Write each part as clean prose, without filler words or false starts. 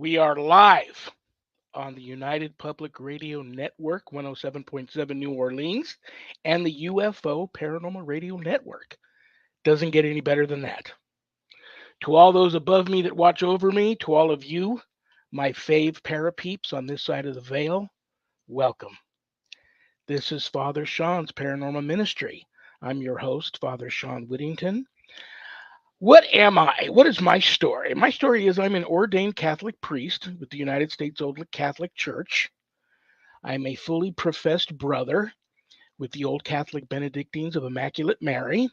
We are live on the United Public Radio Network, 107.7 New Orleans, and the UFO Paranormal Radio Network. Doesn't get any better than that. To all those above me that watch over me, to all of you, my fave parapeeps on this side of the veil, welcome. This is Father Shawn's Paranormal Ministry. I'm your host, Father Shawn Whittington. What am I? What is my story? My story is I'm an ordained Catholic priest with the United States Old Catholic Church. I'm a fully professed brother with the Old Catholic Benedictines of Immaculate Mary.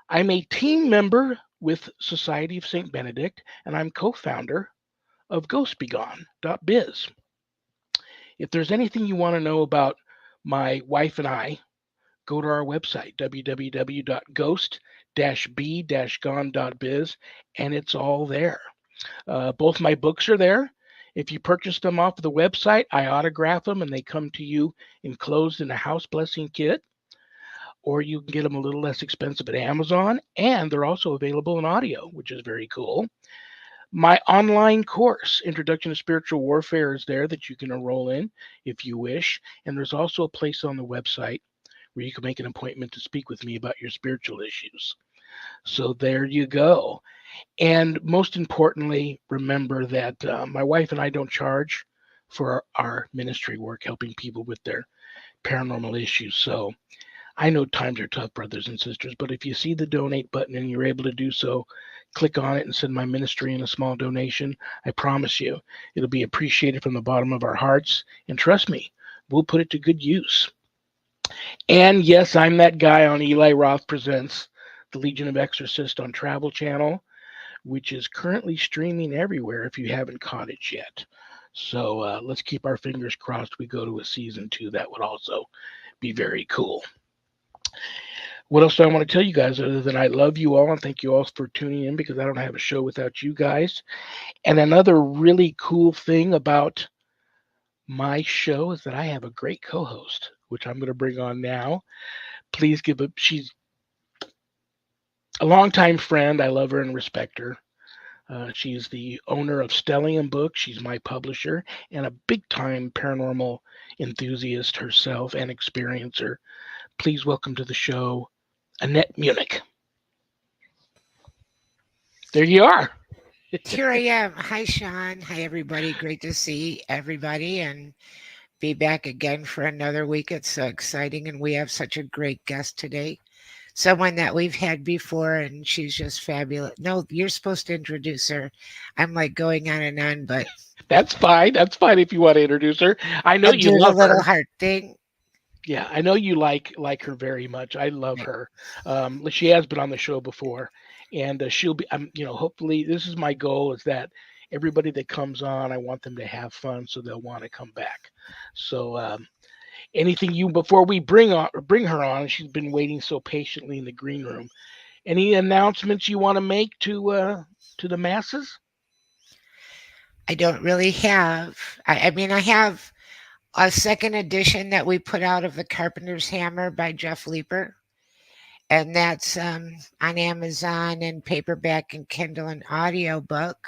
I'm a team member with Society of St. Benedict, and I'm co-founder of GhostBegone.biz. If there's anything you want to know about my wife and I, go to our website, www.ghost-b-gone.biz, and it's all there. Both my books are there. If you purchase them off the website, I autograph them and they come to you enclosed in a house blessing kit. Or you can get them a little less expensive at Amazon, and they're also available in audio, which is very cool. My online course, Introduction to Spiritual Warfare, is there that you can enroll in if you wish. And there's also a place on the website where you can make an appointment to speak with me about your spiritual issues. So there you go. And most importantly, remember that my wife and I don't charge for our ministry work, helping people with their paranormal issues. So I know times are tough, brothers and sisters, but if you see the donate button and you're able to do so, click on it and send my ministry in a small donation. I promise you, it'll be appreciated from the bottom of our hearts. And trust me, we'll put it to good use. And yes, I'm that guy on Eli Roth Presents, The Legion of Exorcists on Travel Channel, which is currently streaming everywhere if you haven't caught it yet. So let's keep our fingers crossed we go to a season 2. That would also be very cool. What else do I want to tell you guys other than I love you all and thank you all for tuning in, because I don't have a show without you guys. And another really cool thing about my show is that I have a great co-host, which I'm going to bring on now. Please give a, she's a longtime friend. I love her and respect her. She's the owner of Stellium Books. She's my publisher and a big-time paranormal enthusiast herself and experiencer. Please welcome to the show, Annette Munich. There you are. Here I am. Hi, Shawn. Hi, everybody. Great to see everybody and be back again for another week. It's so exciting, and we have such a great guest today. Someone that we've had before, and she's just fabulous. No, you're supposed to introduce her. I'm like going on and on, but That's fine. That's fine if you want to introduce her. I know I'll you do the love little her. heart thing. Yeah, I know you like her very much. I love Right. her. She has been on the show before, and she'll be. Hopefully, this is my goal: is that everybody that comes on, I want them to have fun, so they'll want to come back. So, anything you before we bring her on? She's been waiting so patiently in the green room. Any announcements you want to make to the masses? I don't really have. I mean, I have a second edition that we put out of The Carpenter's Hammer by Jeff Leeper. And that's on Amazon and paperback and Kindle and audiobook.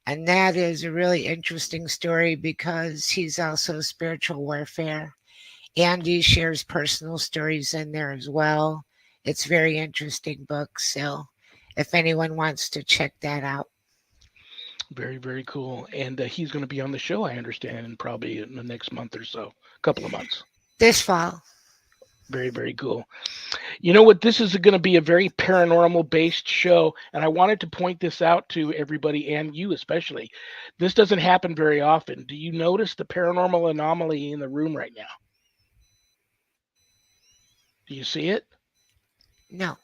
And that is a really interesting story because he's also spiritual warfare. And he shares personal stories in there as well. It's a very interesting book. So if anyone wants to check that out. Very, very cool. And he's going to be on the show, I understand, in probably in the next month or so, couple of months. This fall. Very, very cool. You know what? This is going to be a very paranormal based show. And I wanted to point this out to everybody and you especially. This doesn't happen very often. Do you notice the paranormal anomaly in the room right now? Do you see it? No.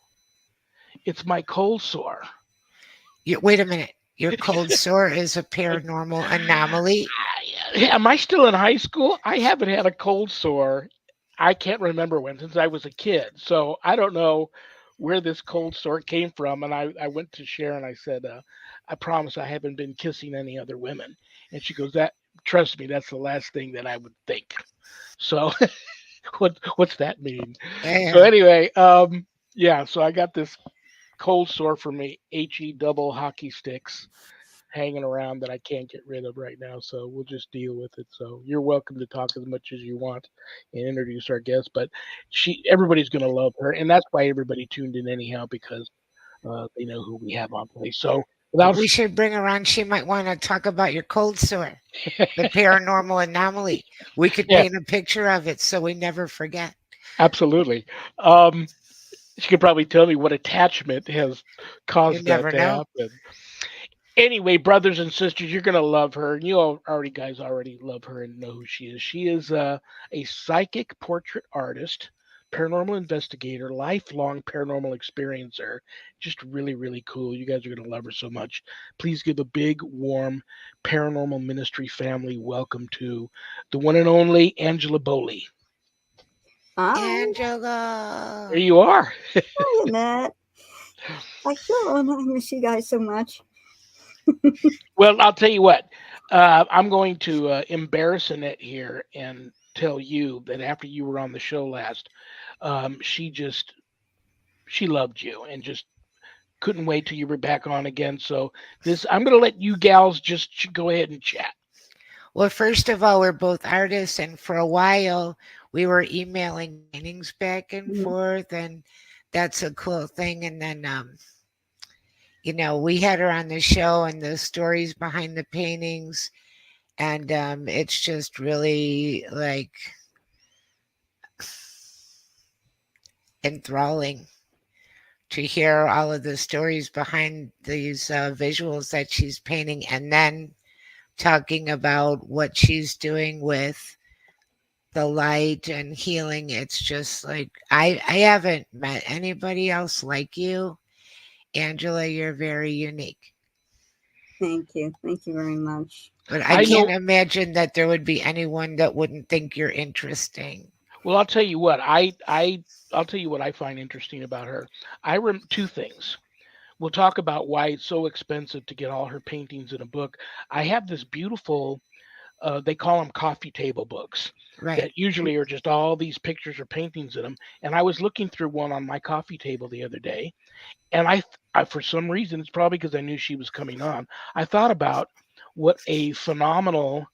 It's my cold sore. Wait a minute. Your cold sore is a paranormal anomaly. Am I still in high school? I haven't had a cold sore. I can't remember when, since I was a kid. So I don't know where this cold sore came from. And I went to Sharon. I said, I promise I haven't been kissing any other women. And she goes, "That trust me, that's the last thing that I would think." So what's that mean? So Yeah. anyway, yeah. So I got this cold sore from me HE double hockey sticks. hanging around that I can't get rid of right now. So we'll just deal with it. So you're welcome to talk as much as you want and introduce our guest. But everybody's going to love her, and that's why everybody tuned in anyhow because they know who we have on play. So without, We should bring her on. She might want to talk about your cold sore, the paranormal anomaly. We could yeah, paint a picture of it so we never forget. absolutely. Um, she could probably tell me what attachment has You caused that never to know. happen. Anyway, brothers and sisters, you're gonna love her. You all already guys already love her and know who she is. She is a psychic portrait artist, paranormal investigator, lifelong paranormal experiencer. Just really, really cool. You guys are gonna love her so much. Please give a big, warm paranormal ministry family welcome to the one and only Angela Boley. Hi, There Angela. you are. hi, Annette. I feel I miss you guys so much. Well, I'll tell you what. I'm going to embarrass Annette here and tell you that after you were on the show last, she loved you and just couldn't wait till you were back on again. So I'm going to let you gals just go ahead and chat. Well, first of all, we're both artists, and for a while we were emailing paintings back and Mhm. forth, and that's a cool thing. And then, we had her on the show and the stories behind the paintings, and it's just really like enthralling to hear all of the stories behind these visuals that she's painting, and then talking about what she's doing with the light and healing. It's just like I haven't met anybody else like you. Angela, you're very unique. Thank you. Thank you very much. But I I can't know. imagine that there would be anyone that wouldn't think you're interesting. Well, I'll tell you what. I'll tell you what I find interesting about her. Two things. We'll talk about why it's so expensive to get all her paintings in a book. I have this beautiful they call them coffee table books Right. that usually are just all these pictures or paintings in them. And I was looking through one on my coffee table the other day, and for some reason, it's probably because I knew she was coming on. I thought about what a phenomenal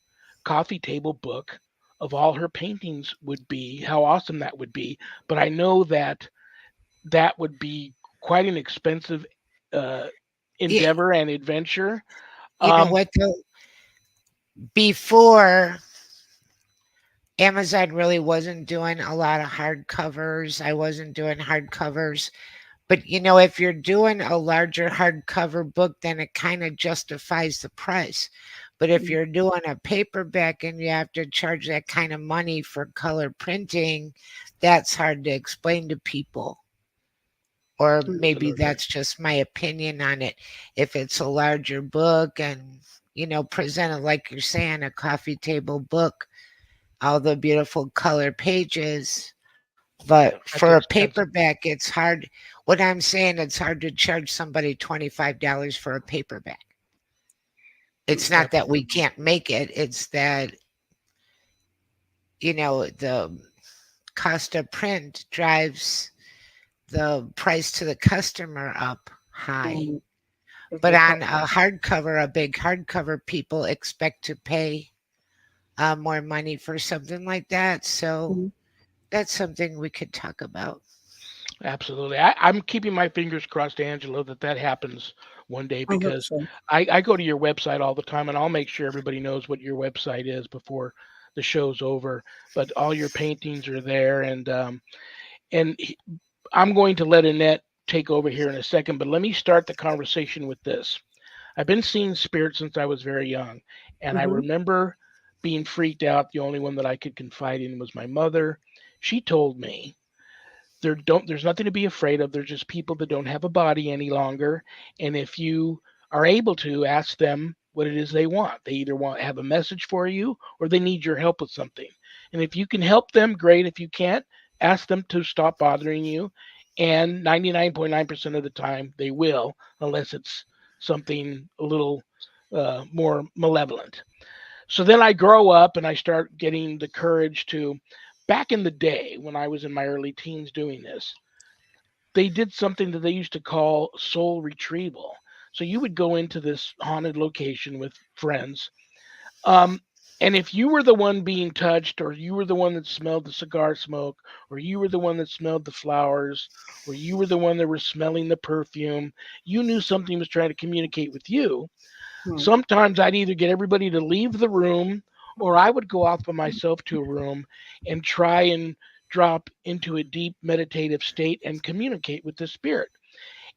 coffee table book of all her paintings would be, how awesome that would be. But I know that that would be quite an expensive uh, You, endeavor and adventure. you know Um, what though? Before Amazon really wasn't doing a lot of hardcovers. I wasn't doing hardcovers. But if you're doing a larger hardcover book, then it kind of justifies the price. But if Mm, you're doing a paperback and you have to charge that kind of money for color printing, that's hard to explain to people. Or mm, maybe Absolutely. that's just my opinion on it. If it's a larger book and, presented like you're saying, a coffee table book, all the beautiful color pages, but That's for a expensive. paperback, it's hard. What I'm saying, it's hard to charge somebody $25 for a paperback. It's not that we Absolutely. can't make it, it's that, the cost of print drives the price to the customer up high. right. If But you on call, a hardcover, a big hardcover, people expect to pay more money for something like that. So Mhm. that's something we could talk about. Absolutely. I'm keeping my fingers crossed, Angela, that happens one day I hope because so. I go to your website all the time and I'll make sure everybody knows what your website is before the show's over. But all your paintings are there, and I'm going to let Annette take over here in a second. But let me start the conversation with this. I've been seeing spirits since I was very young, and I Mm-hmm. remember being freaked out. The only one that I could confide in was my mother. She told me there's nothing to be afraid of. They're just people that don't have a body any longer. And if you are able to ask them what it is they want, they either want to have a message for you or they need your help with something. And if you can help them, great. If you can't, ask them to stop bothering you. And 99.9% of the time they will, unless it's something a little more malevolent. So then I grow up and I start getting the courage to, back in the day when I was in my early teens doing this, they did something that they used to call soul retrieval. So you would go into this haunted location with friends. Um, and if you were the one being touched, or you were the one that smelled the cigar smoke, or you were the one that smelled the flowers, or you were the one that was smelling the perfume, you knew something was trying to communicate with you. Right. Sometimes I'd either get everybody to leave the room, or I would go off by myself to a room and try and drop into a deep meditative state and communicate with the spirit.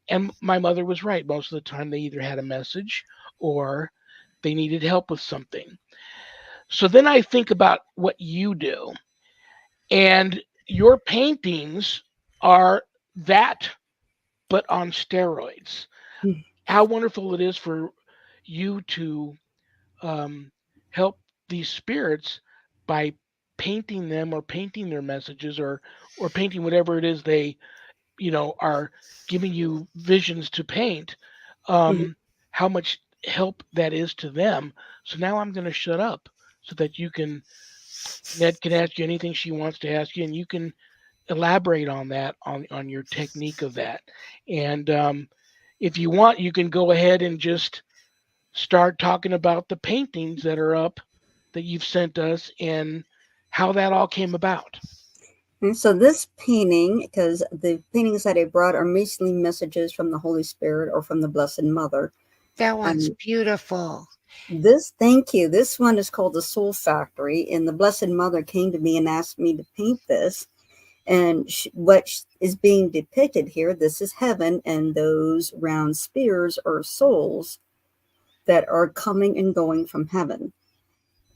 And my mother was right. Most of the time, they either had a message or they needed help with something. So then I think about what you do, and your paintings are that, but on steroids. Mm. How wonderful it is for you to um, help these spirits by painting them, or painting their messages, or painting whatever it is they are giving you visions to paint. Mhm. um, how much help that is to them. So now I'm going to shut up so that Ned can ask you anything she wants to ask you, and you can elaborate on that, on your technique of that. And if you want, you can go ahead and just start talking about the paintings that are up that you've sent us, and how that all came about. And so this painting, because the paintings that I brought are mostly messages from the Holy Spirit or from the Blessed Mother. That one's Um, beautiful. thank you. This one is called the Soul Factory, and the Blessed Mother came to me and asked me to paint this. And what is being depicted here, this is heaven, and those round spheres are souls that are coming and going from heaven.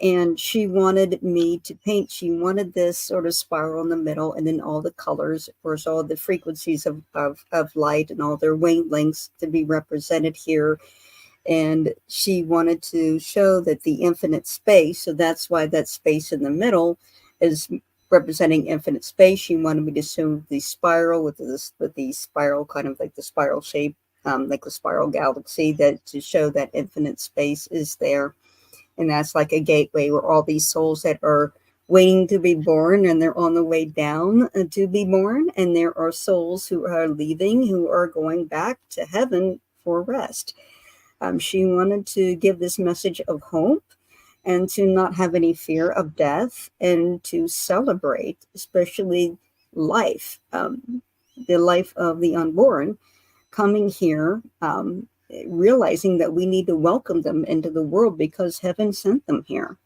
And she wanted me to paint, she wanted this sort of spiral in the middle, and then all the colors, of course, all the frequencies of light and all their wavelengths to be represented here. And she wanted to show that the infinite space, so that's why that space in the middle is representing infinite space. She wanted me to show the spiral with the spiral, kind of like the spiral shape, like the spiral galaxy, that to show that infinite space is there. And that's like a gateway where all these souls that are waiting to be born, and they're on the way down to be born. And there are souls who are leaving, who are going back to heaven for rest. She wanted to give this message of hope, and to not have any fear of death, and to celebrate, especially life, the life of the unborn coming here, realizing that we need to welcome them into the world because heaven sent them here.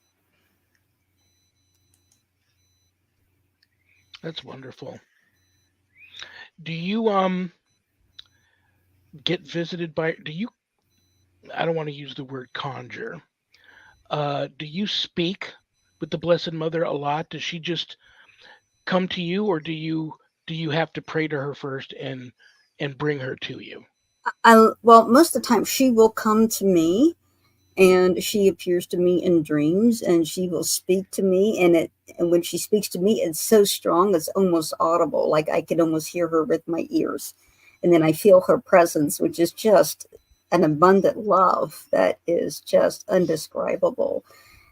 That's wonderful. Do you get visited by, do you, I don't want to use the word conjure. Do you speak with the Blessed Mother a lot? Does she just come to you, or do you have to pray to her first and bring her to you? Well, most of the time she will come to me, and she appears to me in dreams, and she will speak to me, and when she speaks to me, it's so strong, it's almost audible, like I can almost hear her with my ears. And then I feel her presence, which is just an abundant love that is just undescribable.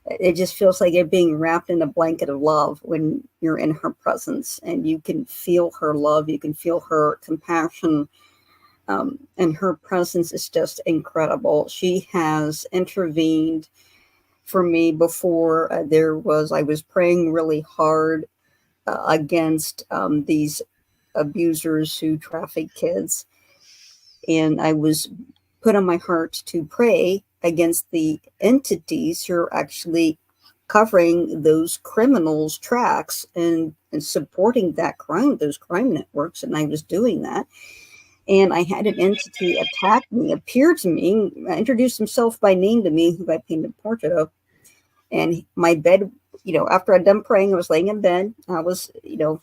It just feels like you're being wrapped in a blanket of love when you're in her presence, and you can feel her love, you can feel her compassion, and her presence is just incredible. She has intervened for me before. I was praying really hard against these abusers who traffic kids, and I was put on my heart to pray against the entities who are actually covering those criminals' tracks, and supporting that crime, those crime networks. And I was doing that. And I had an entity attack me, appear to me, introduce himself by name to me, who I painted a portrait of. And my bed, after I'd done praying, I was laying in bed. I was,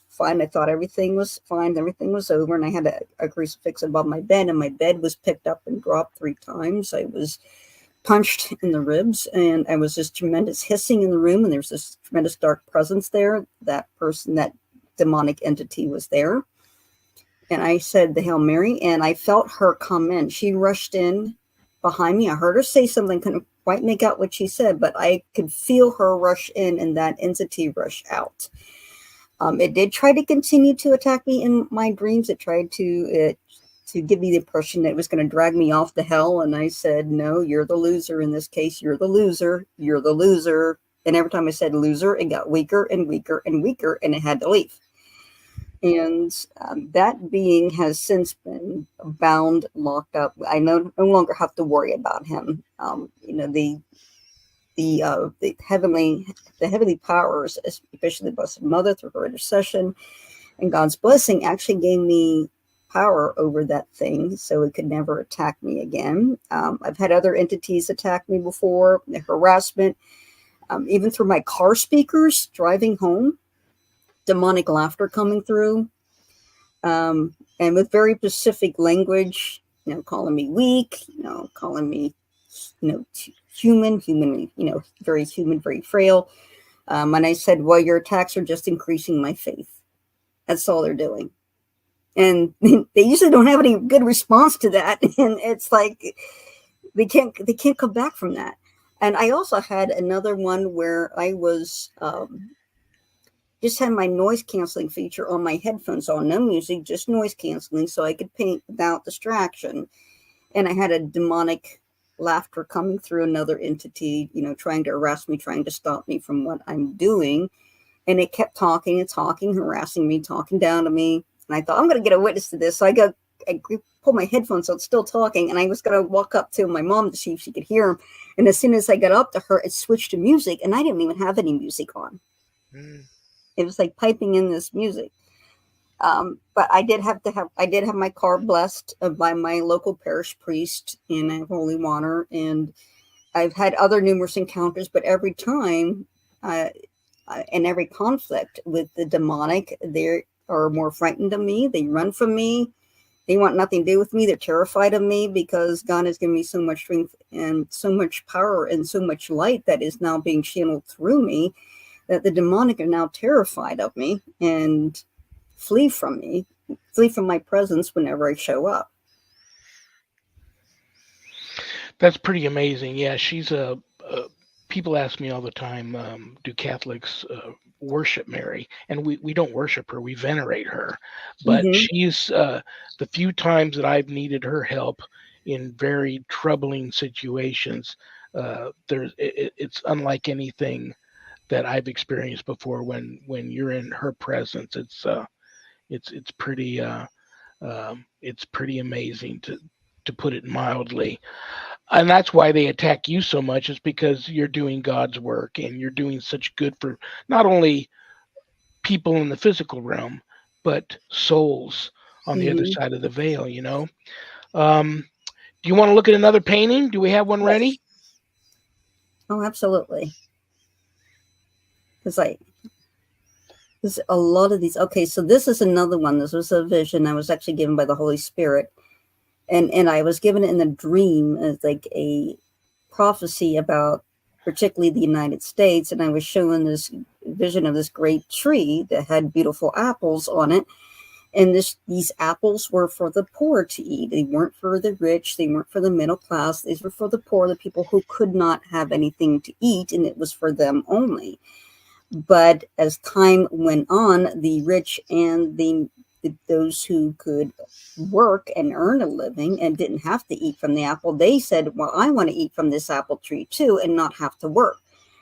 fine. I thought everything was fine. Everything was over. And I had a crucifix above my bed, and my bed was picked up and dropped 3 times. I was punched in the ribs, and I was this tremendous hissing in the room. And there was this tremendous dark presence there. That person, that demonic entity was there. And I said the Hail Mary, and I felt her come in. She rushed in behind me. I heard her say something, couldn't quite make out what she said, but I could feel her rush in and that entity rush out. It did try to continue to attack me in my dreams. It tried to to give me the impression that it was going to drag me off to hell. And I said, no, you're the loser in this case. You're the loser. You're the loser. And every time I said loser, it got weaker and weaker and weaker, and it had to leave. And that being has since been bound, locked up. I no longer have to worry about him. The heavenly powers, especially the Blessed Mother through her intercession and God's blessing, actually gave me power over that thing, so it could never attack me again. I've had other entities attack me before, the harassment, even through my car speakers driving home, demonic laughter coming through, and with very specific language, calling me weak, calling me, human, very human, very frail. And I said, well, your attacks are just increasing my faith. That's all they're doing. And they usually don't have any good response to that. And it's like, they can't come back from that. And I also had another one where I was, just had my noise canceling feature on my headphones on, no music, just noise canceling, so I could paint without distraction. And I had a demonic laughter coming through, another entity, trying to harass me, trying to stop me from what I'm doing. And it kept talking and talking, harassing me, talking down to me. And I thought, I'm going to get a witness to this. So I pulled my headphones so it's still talking. And I was going to walk up to my mom to see if she could hear him. And as soon as I got up to her, it switched to music. And I didn't even have any music on. It was like piping in this music. But I did have my car blessed by my local parish priest in holy water. And I've had other numerous encounters, but every time, in every conflict with the demonic, they are more frightened of me. They run from me. They want nothing to do with me. They're terrified of me because God has given me so much strength and so much power and so much light that is now being channeled through me, that the demonic are now terrified of me and flee from my presence whenever I show up. That's pretty amazing. Yeah, she's people ask me all the time, do Catholics worship Mary? And we don't worship her, we venerate her. But she's the few times that I've needed her help in very troubling situations, it's unlike anything that I've experienced before. When you're in her presence, it's pretty amazing, to put it mildly. And that's why they attack you so much, is because you're doing God's work and you're doing such good for not only people in the physical realm, but souls on the other side of the veil, Do you want to look at another painting? Do we have one ready? Oh, absolutely. Because there's a lot of these. Okay, so this is another one. This was a vision I was actually given by the Holy Spirit. And I was given it in a dream as like a prophecy about particularly the United States. And I was shown this vision of this great tree that had beautiful apples on it. And these apples were for the poor to eat. They weren't for the rich. They weren't for the middle class. These were for the poor, the people who could not have anything to eat. And it was for them only. But as time went on, the rich and those who could work and earn a living and didn't have to eat from the apple, they said, well, I want to eat from this apple tree too and not have to work.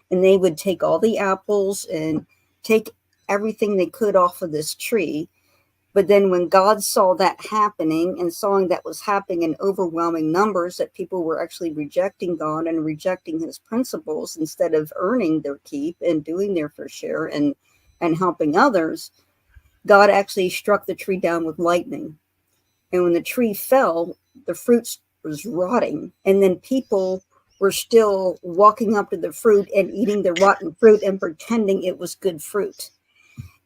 And they would take all the apples and take everything they could off of this tree. But then when God saw that happening and saw that was happening in overwhelming numbers, that people were actually rejecting God and rejecting his principles instead of earning their keep and doing their fair share and helping others, God actually struck the tree down with lightning. And when the tree fell, the fruit was rotting. And then people were still walking up to the fruit and eating the rotten fruit and pretending it was good fruit.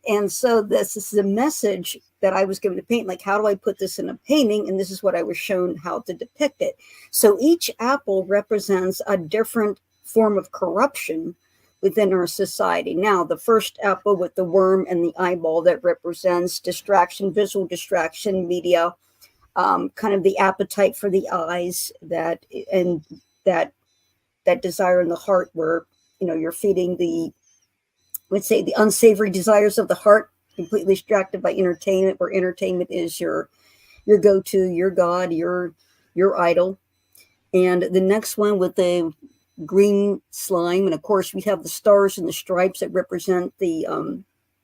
And so this is a message that I was given to paint. Like, how do I put this in a painting? And this is what I was shown how to depict it. So each apple represents a different form of corruption within our society. Now, the first apple with the worm and the eyeball, that represents distraction, visual distraction, media, kind of the appetite for the eyes, that desire in the heart where, you're feeding the unsavory desires of the heart, completely distracted by entertainment, where entertainment is your your go-to, your god, your idol. And the next one with the green slime, and of course we have the stars and the stripes that represent the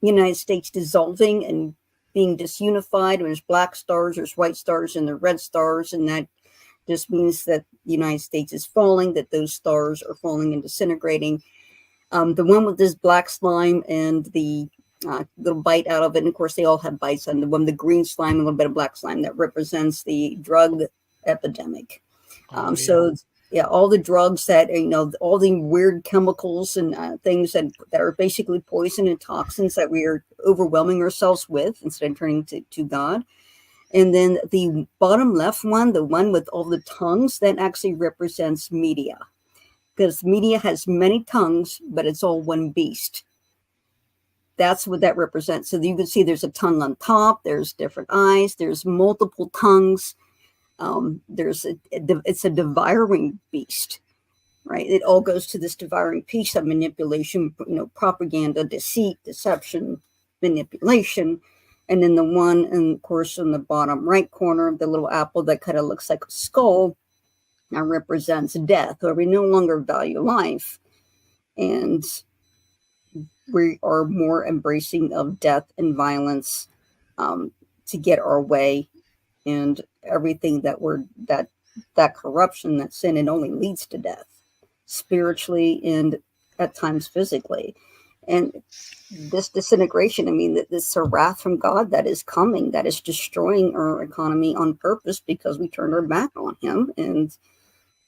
United States dissolving and being disunified. There's black stars, there's white stars, and the red stars, and that just means that the United States is falling, that those stars are falling and disintegrating. The one with this black slime and the little bite out of it, and of course they all have bites on the one, the green slime, and a little bit of black slime, that represents the drug epidemic. Oh, yeah. So yeah, all the drugs that, all the weird chemicals and things that are basically poison and toxins that we are overwhelming ourselves with instead of turning to God. And then the bottom left one, the one with all the tongues, that actually represents media, because media has many tongues, but it's all one beast. That's what that represents. So you can see there's a tongue on top, there's different eyes, there's multiple tongues. It's a devouring beast, right? It all goes to this devouring piece of manipulation, propaganda, deceit, deception, manipulation. And then the one, and of course, in the bottom right corner, the little apple that kind of looks like a skull, now represents death, where we no longer value life. And we are more embracing of death and violence to get our way. And everything that corruption, that sin, it only leads to death, spiritually and at times physically. And this disintegration, I mean, this wrath from God that is coming, that is destroying our economy on purpose, because we turned our back on him, and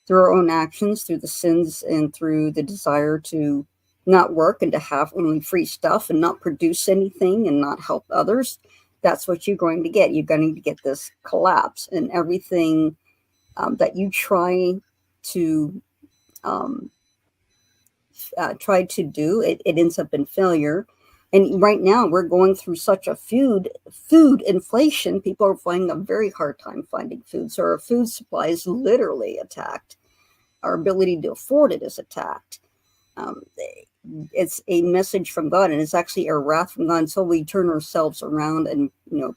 through our own actions, through the sins, and through the desire to not work and to have only free stuff and not produce anything and not help others. That's what you're going to get. You're going to get this collapse, and everything that you try to do, it ends up in failure. And right now we're going through such a food inflation. People are finding a very hard time finding food. So our food supply is literally attacked. Our ability to afford it is attacked. It's a message from God, and it's actually a wrath from God. Until we turn ourselves around and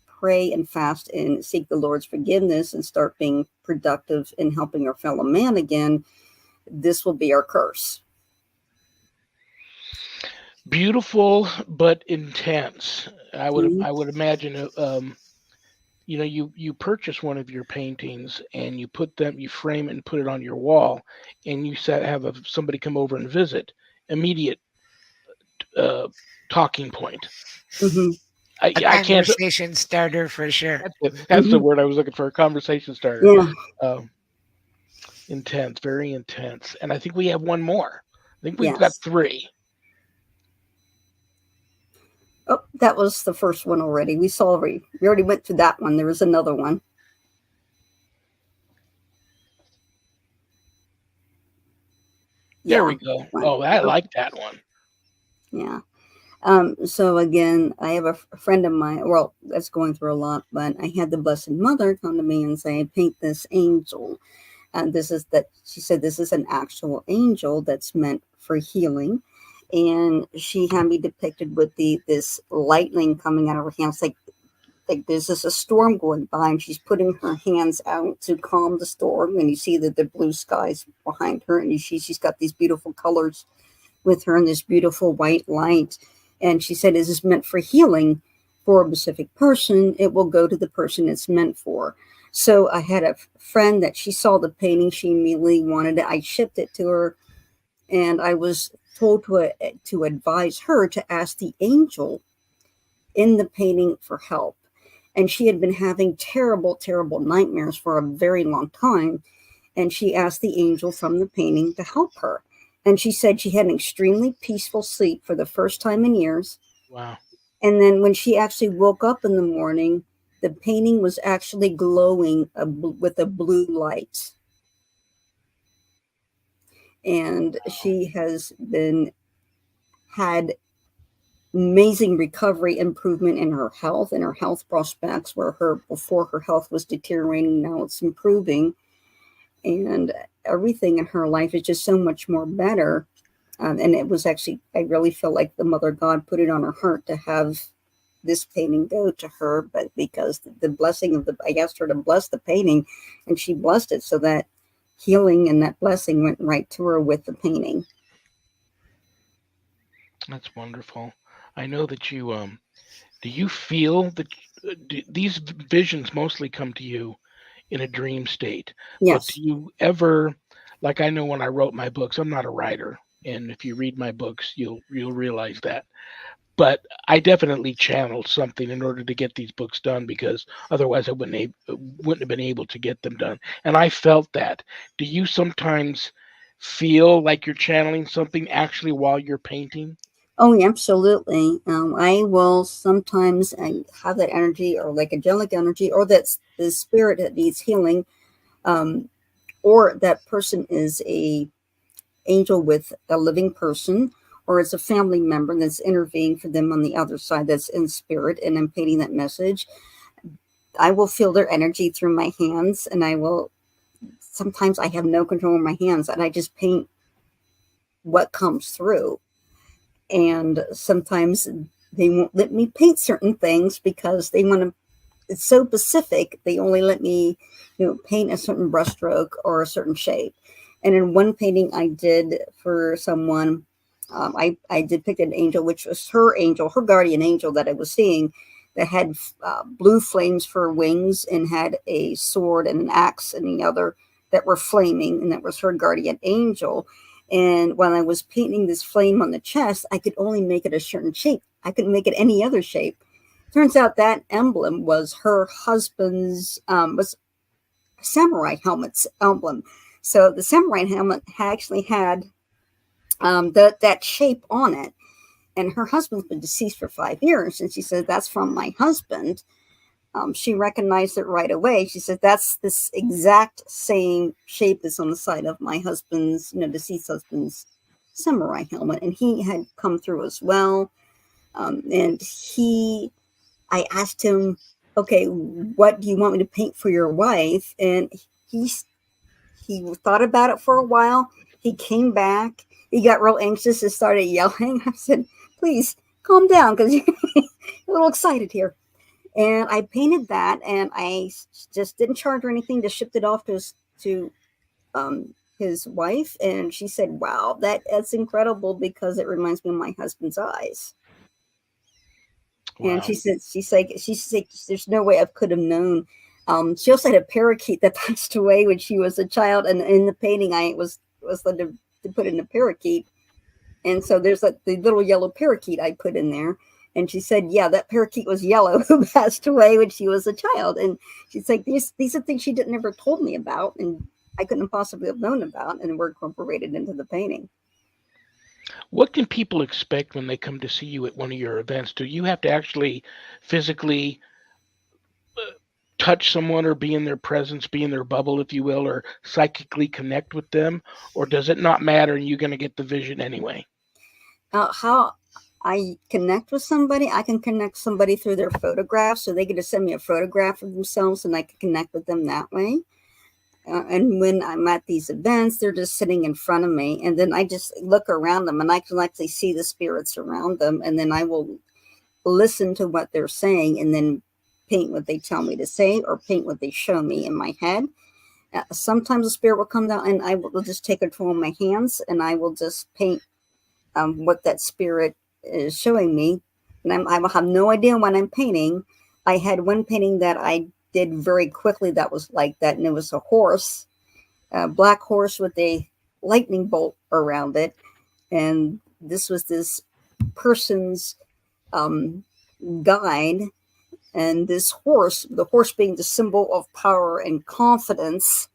pray and fast and seek the Lord's forgiveness and start being productive in helping our fellow man again, this will be our curse. Beautiful but intense. I would imagine. You purchase one of your paintings and you frame it and put it on your wall, and you have somebody come over and visit. Immediate talking point. Mm-hmm. I can't. Conversation starter for sure. That's the word I was looking for. A conversation starter. Yeah. Intense, very intense. And I think we have one more. I think we've got three. Oh, that was the first one already. We already went through that one. There was another one. There we go. Oh, I like that one. Yeah. So again, I have a friend of mine, well, that's going through a lot, but I had the Blessed Mother come to me and say, paint this angel. And she said, this is an actual angel that's meant for healing. And she had me depicted with this lightning coming out of her hands, like there's a storm going by, and she's putting her hands out to calm the storm. And you see that the blue skies behind her, and she's got these beautiful colors with her and this beautiful white light. And she said, "Is this meant for healing for a specific person? It will go to the person it's meant for." So I had a friend that she saw the painting, she immediately wanted it. I shipped it to her, and I was told to advise her to ask the angel in the painting for help. And she had been having terrible, terrible nightmares for a very long time. And she asked the angel from the painting to help her. And she said she had an extremely peaceful sleep for the first time in years. Wow. And then when she actually woke up in the morning, the painting was actually glowing with a blue light. And she has had amazing recovery, improvement in her health and her health prospects, where before her health was deteriorating, now it's improving. And everything in her life is just so much more better. And it was actually, I really feel like the Mother God put it on her heart to have this painting go to her, but because the blessing of I asked her to bless the painting, and she blessed it, so that healing and that blessing went right to her with the painting. That's wonderful. I know that you do you feel that these visions mostly come to you in a dream state, but Yes. do you ever, like I know when I wrote my books, I'm not a writer, and if you read my books, you'll realize that. But I definitely channeled something in order to get these books done because otherwise I wouldn't have been able to get them done. And I felt that. Do you sometimes feel like you're channeling something actually while you're painting? Oh, yeah, absolutely. I will sometimes have that energy, or like angelic energy, or that's the spirit that needs healing, um, or that person is a angel with a living person, or it's a family member that's intervening for them on the other side that's in spirit, and I'm painting that message. I will feel their energy through my hands, and I will sometimes I have no control in my hands, and I just paint what comes through. And sometimes they won't let me paint certain things because they want to, it's so specific. They only let me, paint a certain brushstroke or a certain shape. And in one painting I did for someone, I depicted an angel, which was her angel, her guardian angel that I was seeing, that had blue flames for wings and had a sword and an axe in the other that were flaming, and that was her guardian angel. And when I was painting this flame on the chest, I could only make it a certain shape. I couldn't make it any other shape. Turns out that emblem was her husband's, was samurai helmet's emblem. So the samurai helmet actually had that shape on it. And her husband's been deceased for 5 years. And she said, that's from my husband. She recognized it right away. She said, that's this exact same shape that's on the side of my husband's, deceased husband's samurai helmet. And he had come through as well. And I asked him, okay, what do you want me to paint for your wife? And he thought about it for a while. He came back. He got real anxious and started yelling. I said, please calm down, because you're a little excited here. And I painted that, and I just didn't charge her anything, just shipped it off to his wife. And she said, wow, that's incredible, because it reminds me of my husband's eyes. And Wow. she's like, there's no way I could have known. She also had a parakeet that passed away when she was a child, and in the painting, I was led to put in a parakeet, and so there's the little yellow parakeet I put in there. And she said, yeah, that parakeet was yellow, who passed away when she was a child. And she's like, these are things she didn't ever told me about, and I couldn't possibly have known about, and were incorporated into the painting. What can people expect when they come to see you at one of your events? Do you have to actually physically touch someone or be in their presence, be in their bubble, if you will, or psychically connect with them? Or does it not matter and you're going to get the vision anyway? How I connect with somebody, I can connect somebody through their photographs. So they get to send me a photograph of themselves, and I can connect with them that way. And when I'm at these events, they're just sitting in front of me, and then I just look around them, and I can actually see the spirits around them, and then I will listen to what they're saying, and then paint what they tell me to say, or paint what they show me in my head. Sometimes the spirit will come down, and I will just take control of my hands, and I will just paint what that spirit is showing me. And I will have no idea what I'm painting. I had one painting that I did very quickly that was like that, and it was a horse, a black horse with a lightning bolt around it. And this was this person's guide, and this horse, the horse being the symbol of power and confidence,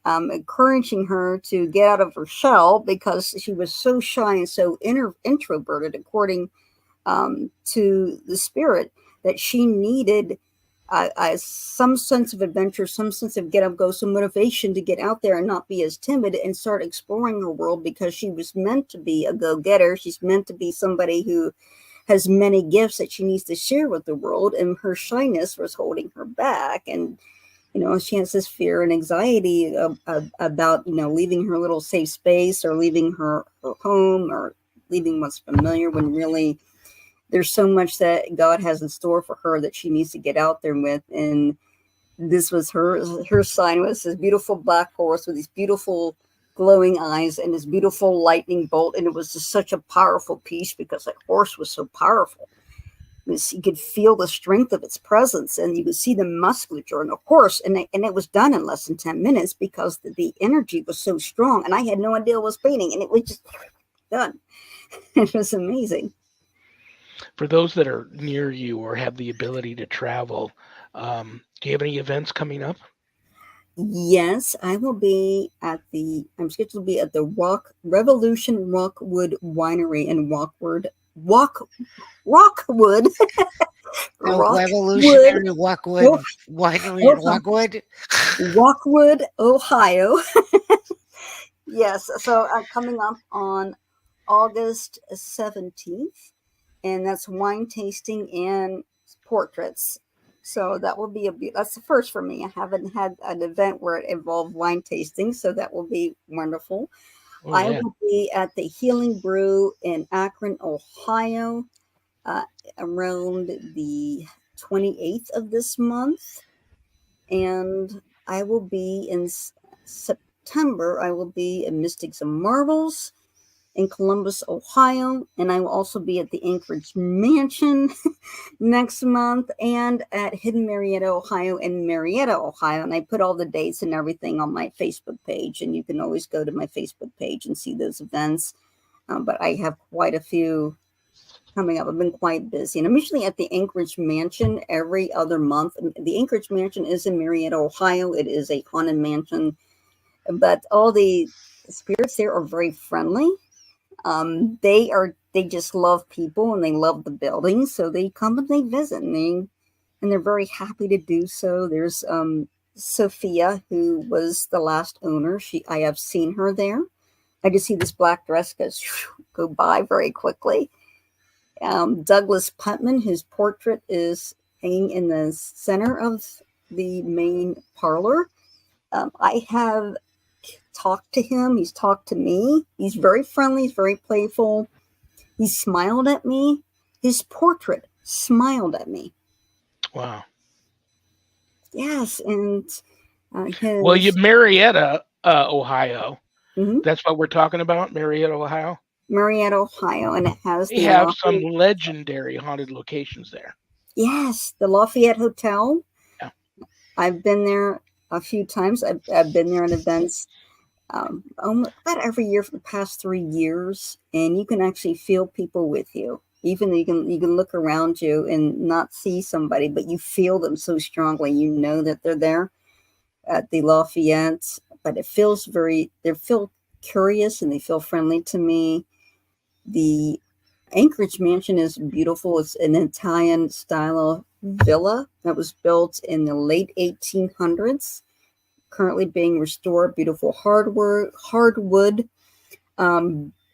encouraging her to get out of her shell, because she was so shy and so introverted, according to the spirit, that she needed some sense of adventure, some sense of get up, go, some motivation to get out there and not be as timid and start exploring her world, because she was meant to be a go-getter. She's meant to be somebody who has many gifts that she needs to share with the world, and her shyness was holding her back. And she has this fear and anxiety about leaving her little safe space, or leaving her home, or leaving what's familiar, when really there's so much that God has in store for her that she needs to get out there with. And this was her sign was this beautiful black horse with these beautiful glowing eyes and this beautiful lightning bolt. And it was just such a powerful piece because that horse was so powerful. You could feel the strength of its presence, and you could see the musculature in the horse, and it was done in less than 10 minutes because the energy was so strong, and I had no idea what was painting, and it was just done. It was amazing. For those that are near you or have the ability to travel, do you have any events coming up? Yes, I will be I'm scheduled to be at the Revolution Rockwood Winery in Rockwood. The Rockwood, Revolutionary Rockwood Winery in Rockwood. Rockwood, Ohio. Yes, so coming up on August 17th, and that's wine tasting and portraits. So that will be that's the first for me. I haven't had an event where it involved wine tasting, so that will be wonderful. Oh, I yeah. will be at the Healing Brew in Akron, Ohio, around the 28th of this month. And I will be in September, I will be in Mystics and Marvels in Columbus, Ohio. And I will also be at the Anchorage Mansion next month and at Hidden Marietta, Ohio in Marietta, Ohio. And I put all the dates and everything on my Facebook page. And you can always go to my Facebook page and see those events. But I have quite a few coming up. I've been quite busy. And I'm usually at the Anchorage Mansion every other month. The Anchorage Mansion is in Marietta, Ohio. It is a haunted mansion. But all the spirits there are very friendly. They just love people and they love the building, so they come and they visit and they're very happy to do so. There's Sophia, who was the last owner. I have seen her there. I just see this black dress go by very quickly. Douglas Putman, whose portrait is hanging in the center of the main parlor. I have talked to him. He's talked to me. He's very friendly. He's very playful. He smiled at me. His portrait smiled at me. Wow. Yes, and Well, you Marietta, Ohio. Mm-hmm. That's what we're talking about, Marietta, Ohio. Marietta, Ohio, and it has They have some legendary haunted locations there. Yes, the Lafayette Hotel. Yeah. I've been there a few times. I've been there at events about every year for the past 3 years, and you can actually feel people with you. Even you can look around you and not see somebody, but you feel them so strongly. You know that they're there at the Lafayette, but they feel curious and they feel friendly to me. The Anchorage Mansion is beautiful. It's an Italian style villa that was built in the late 1800s, currently being restored. Beautiful hardwood,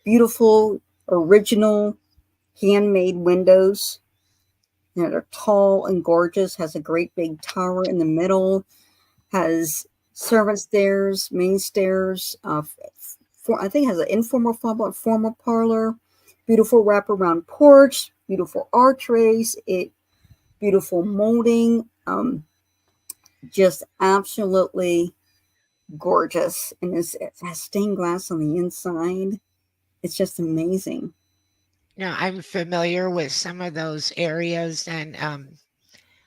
beautiful original handmade windows that are tall and gorgeous. Has a great big tower in the middle. Has servant stairs, main stairs. I think it has an informal formal parlor. Beautiful wraparound porch. Beautiful archways. Beautiful molding. Just absolutely gorgeous. And it has stained glass on the inside. It's just amazing. Now, I'm familiar with some of those areas, and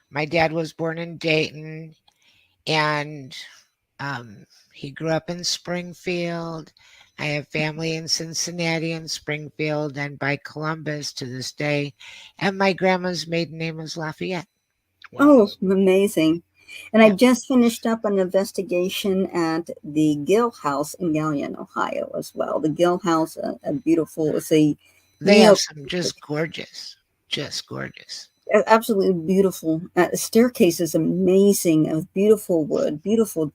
my dad was born in Dayton, and he grew up in Springfield. I have family in Cincinnati and Springfield and by Columbus to this day. And my grandma's maiden name is Lafayette. Wow. Oh, amazing. And I just finished up an investigation at the Gill House in Galion, Ohio as well. The Gill House, a beautiful, they have some just gorgeous. Absolutely beautiful. The staircase is amazing, of beautiful wood, beautiful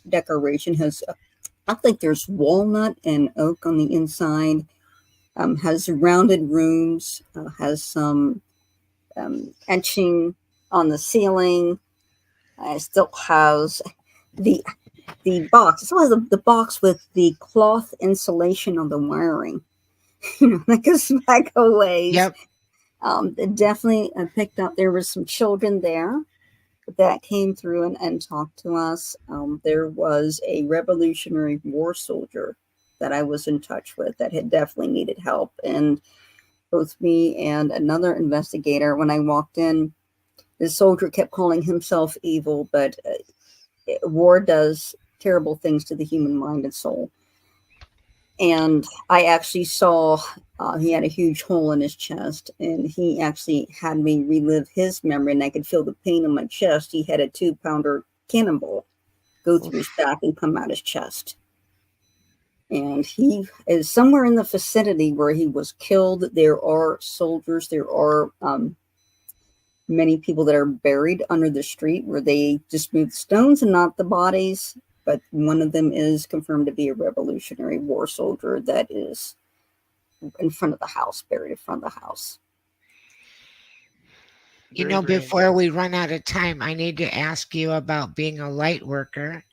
decoration. I think there's walnut and oak on the inside. Has rounded rooms. Has some etching on the ceiling. It still has the box. It still has the box with the cloth insulation on the wiring. That goes back a ways. Yep. Definitely picked up. There were some children there that came through and talked to us. There was a Revolutionary War soldier that I was in touch with that had definitely needed help. And both me and another investigator, when I walked in, the soldier kept calling himself evil, but war does terrible things to the human mind and soul. And I actually saw he had a huge hole in his chest, and he actually had me relive his memory, and I could feel the pain in my chest. He had a 2-pounder cannonball go through his back and come out his chest. And he is somewhere in the vicinity where he was killed. There are soldiers, there are many people that are buried under the street where they just moved stones and not the bodies. But one of them is confirmed to be a Revolutionary War soldier that is in front of the house, buried in front of the house. Very, very Before we run out of time, I need to ask you about being a light worker,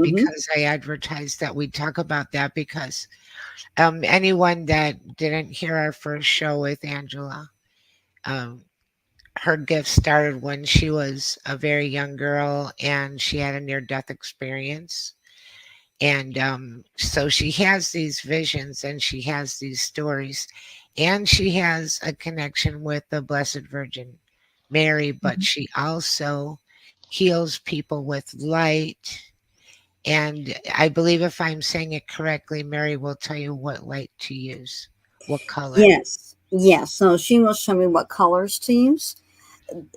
because I advertised that we talk about that, because anyone that didn't hear our first show with Angela, her gift started when she was a very young girl and she had a near-death experience. And so she has these visions and she has these stories, and she has a connection with the Blessed Virgin Mary, but she also heals people with light. And I believe, if I'm saying it correctly, Mary will tell you what light to use, what color. Yes. Yes. So she will show me what colors to use.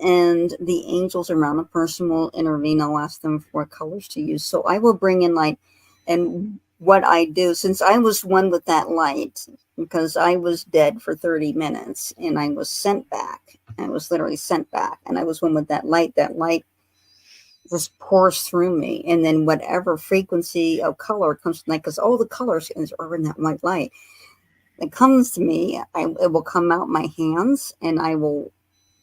And the angels around a person will intervene. I'll ask them for what colors to use. So I will bring in light. And what I do, since I was one with that light, because I was dead for 30 minutes and I was sent back. I was literally sent back. And I was one with that light just pours through me. And then whatever frequency of color comes from that, because all the colors are in that white light. It comes to me, it will come out my hands, and I will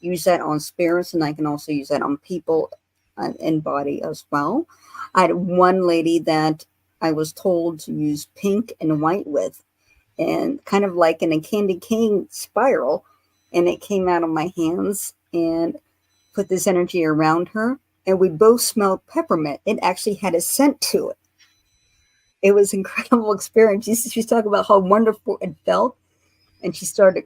use that on spirits, and I can also use that on people and body as well. I had one lady that I was told to use pink and white with, and kind of like in a candy cane spiral, and it came out of my hands and put this energy around her, and we both smelled peppermint. It actually had a scent to it. It was an incredible experience. She's talking about how wonderful it felt, and she started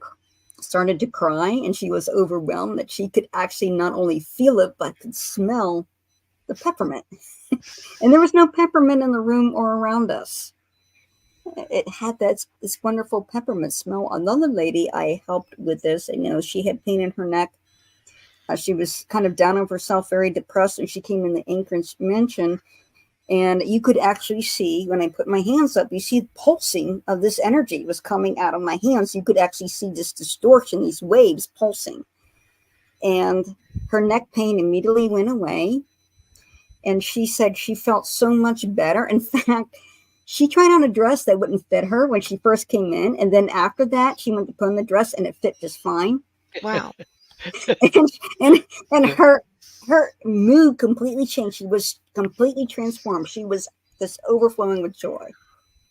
to cry, and she was overwhelmed that she could actually not only feel it but could smell the peppermint. And there was no peppermint in the room or around us. It had this wonderful peppermint smell. Another lady I helped with this, and she had pain in her neck. She was kind of down on herself, very depressed, and she came in the Anchorage mansion. And you could actually see, when I put my hands up, you see the pulsing of this energy was coming out of my hands. You could actually see this distortion, these waves pulsing. And her neck pain immediately went away. And she said she felt so much better. In fact, she tried on a dress that wouldn't fit her when she first came in. And then after that, she went to put on the dress and it fit just fine. Wow. and her mood completely changed. She was completely transformed. She was just overflowing with joy.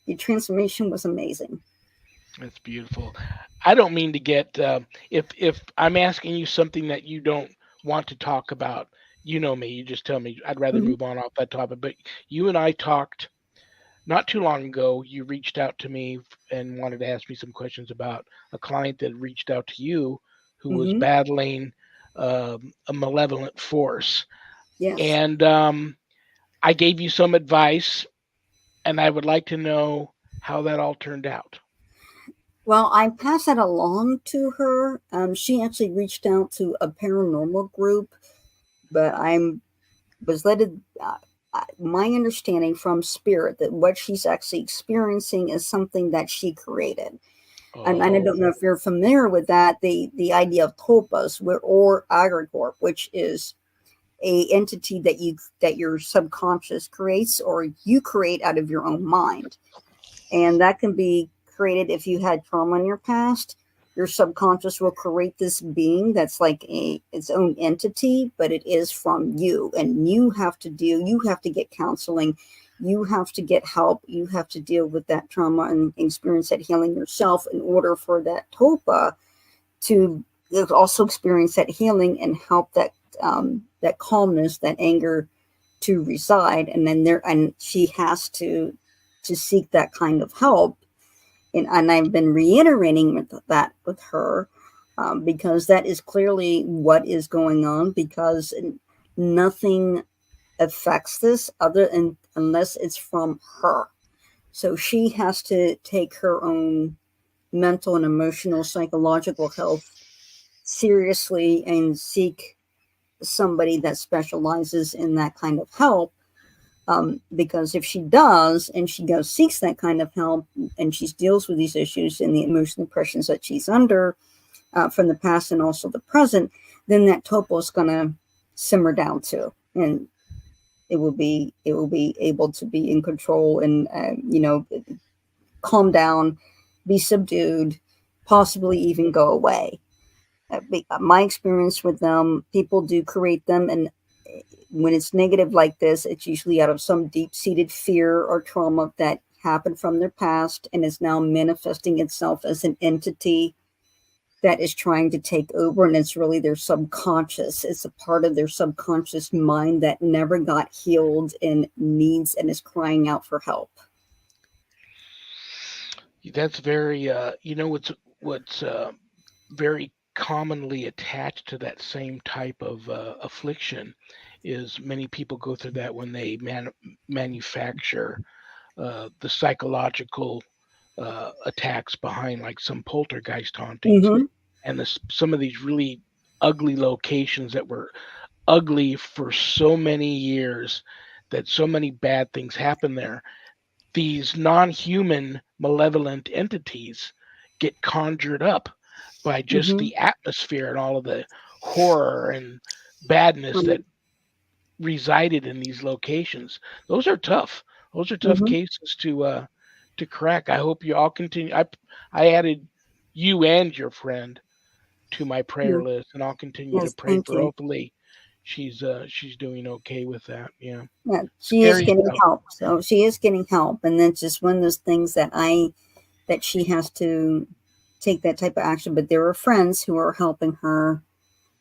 The transformation was amazing. That's beautiful. I don't mean to get if I'm asking you something that you don't want to talk about, you know me, you just tell me. I'd rather move on off that topic. But you and I talked not too long ago. You reached out to me and wanted to ask me some questions about a client that reached out to you who was battling a malevolent force. Yes. And I gave you some advice, and I would like to know how that all turned out. Well, I passed that along to her. She actually reached out to a paranormal group, but I was led my understanding from spirit that what she's actually experiencing is something that she created. And I don't know if you're familiar with that, the idea of tulpas or aggregor, which is a entity that your subconscious creates or you create out of your own mind. And that can be created if you had trauma in your past. Your subconscious will create this being that's like its own entity, but it is from you. And you have to get counseling. You have to get help. You have to deal with that trauma and experience that healing yourself in order for that tulpa to also experience that healing and help that calmness, that anger to reside. And then she has to seek that kind of help. And I've been reiterating that with her, because that is clearly what is going on, because nothing affects this unless it's from her. So she has to take her own mental and emotional, psychological health seriously and seek somebody that specializes in that kind of help. Because if she does, and she goes seeks that kind of help, and she deals with these issues and the emotional pressures that she's under, from the past and also the present, then that topo is going to simmer down too, and it will be able to be in control, and calm down, be subdued, possibly even go away. My experience with them, people do create them, and when it's negative like this, it's usually out of some deep-seated fear or trauma that happened from their past and is now manifesting itself as an entity that is trying to take over, and it's really their subconscious. It's a part of their subconscious mind that never got healed and needs and is crying out for help. That's very, what's very commonly attached to that same type of affliction is many people go through that when they manufacture the psychological attacks behind like some poltergeist hauntings Mm-hmm. and some of these really ugly locations that were ugly for so many years, that so many bad things happen there. These non-human malevolent entities get conjured up by just Mm-hmm. the atmosphere and all of the horror and badness that Right. resided in these locations. Those are tough. Those are tough Mm-hmm. cases to crack. I hope you all continue. I added you and your friend to my prayer Yeah. list, and I'll continue to Yes, pray thank for. you. Hopefully, she's doing okay with that. Yeah, Yeah, she is scary getting stuff. help. So she is getting help, and that's just one of those things that she has to take that type of action. But there are friends who are helping her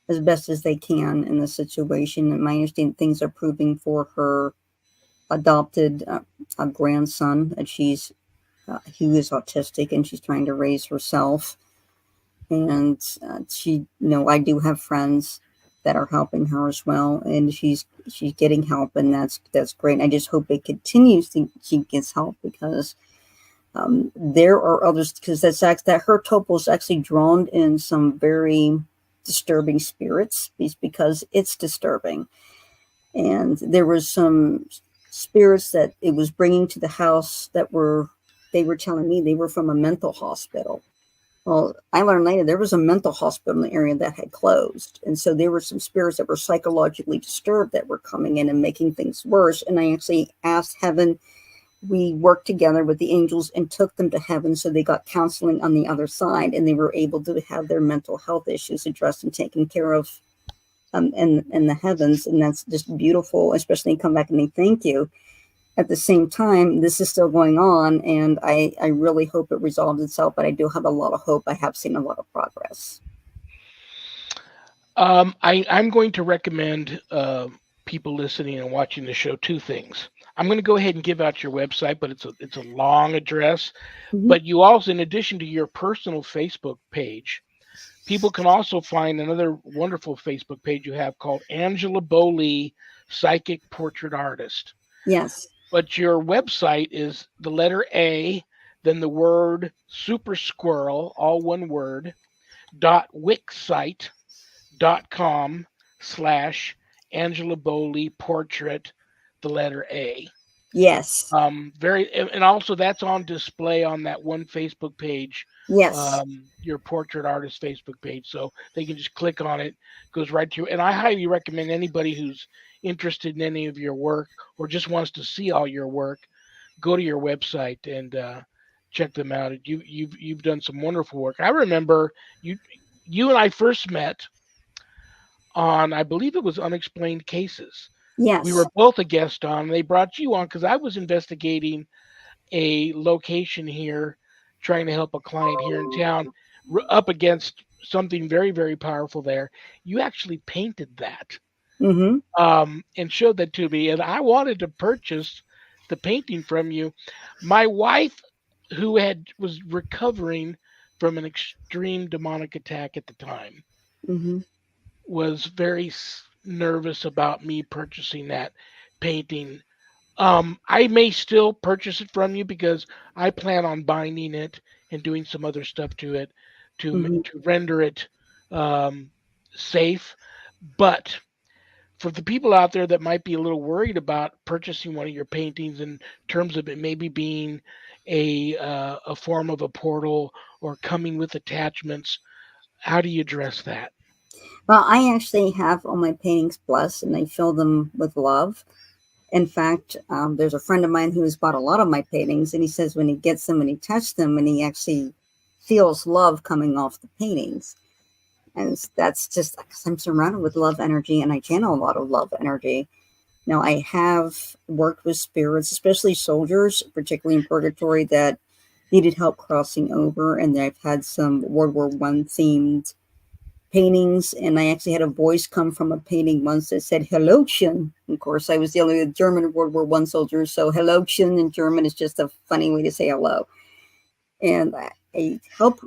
as best as they can in the situation. And my understanding, things are proving for her adopted a grandson that she's who is autistic, and she's trying to raise herself. And I do have friends that are helping her as well, and she's getting help, and that's great. And I just hope it continues to she gets help, because there are others, because that her topo is actually drawn in some very disturbing spirits, because it's disturbing. And there was some spirits that it was bringing to the house that they were telling me they were from a mental hospital. Well, I learned later there was a mental hospital in the area that had closed. And so there were some spirits that were psychologically disturbed that were coming in and making things worse. And I actually asked heaven, we worked together with the angels and took them to heaven. So they got counseling on the other side, and they were able to have their mental health issues addressed and taken care of, in the heavens. And that's just beautiful, especially when they come back and they thank you. At the same time, this is still going on, and I really hope it resolves itself, but I do have a lot of hope. I have seen a lot of progress. I'm going to recommend people listening and watching the show two things. I'm going to go ahead and give out your website, but it's a long address. Mm-hmm. But you also, in addition to your personal Facebook page, people can also find another wonderful Facebook page you have called Angela Boley, Psychic Portrait Artist. Yes. But your website is the letter A, then the word super squirrel, all one word, .wixsite.com/ Angela Boley portrait, the letter A. Yes. Very, and also that's on display on that one Facebook page, Yes. your portrait artist Facebook page. So they can just click on it, goes right to you. And I highly recommend anybody who's interested in any of your work or just wants to see all your work, go to your website and check them out. You've done some wonderful work. I remember you and I first met on, I believe it was Unexplained Cases. We Yes. were both a guest on. And they brought you on because I was investigating a location here, trying to help a client here in town, up against something very, very powerful there. You actually painted that, Mm-hmm. and showed that to me, and I wanted to purchase the painting from you. My wife, who had was recovering from an extreme demonic attack at the time, Mm-hmm. was very nervous about me purchasing that painting. I may still purchase it from you because I plan on binding it and doing some other stuff to it Mm-hmm. to render it um, safe. But for the people out there that might be a little worried about purchasing one of your paintings in terms of it maybe being a form of a portal or coming with attachments, how do you address that? Well, I actually have all my paintings blessed, and I fill them with love. In fact, there's a friend of mine who has bought a lot of my paintings, and he says when he gets them and he touches them, and he actually feels love coming off the paintings. And that's just because I'm surrounded with love energy, and I channel a lot of love energy. Now, I have worked with spirits, especially soldiers, particularly in purgatory, that needed help crossing over, and I've had some World War I themed paintings, and I actually had a voice come from a painting once that said "Hellochen." Of course, I was dealing with German World War I soldiers, so "Hellochen" in German is just a funny way to say hello. And I help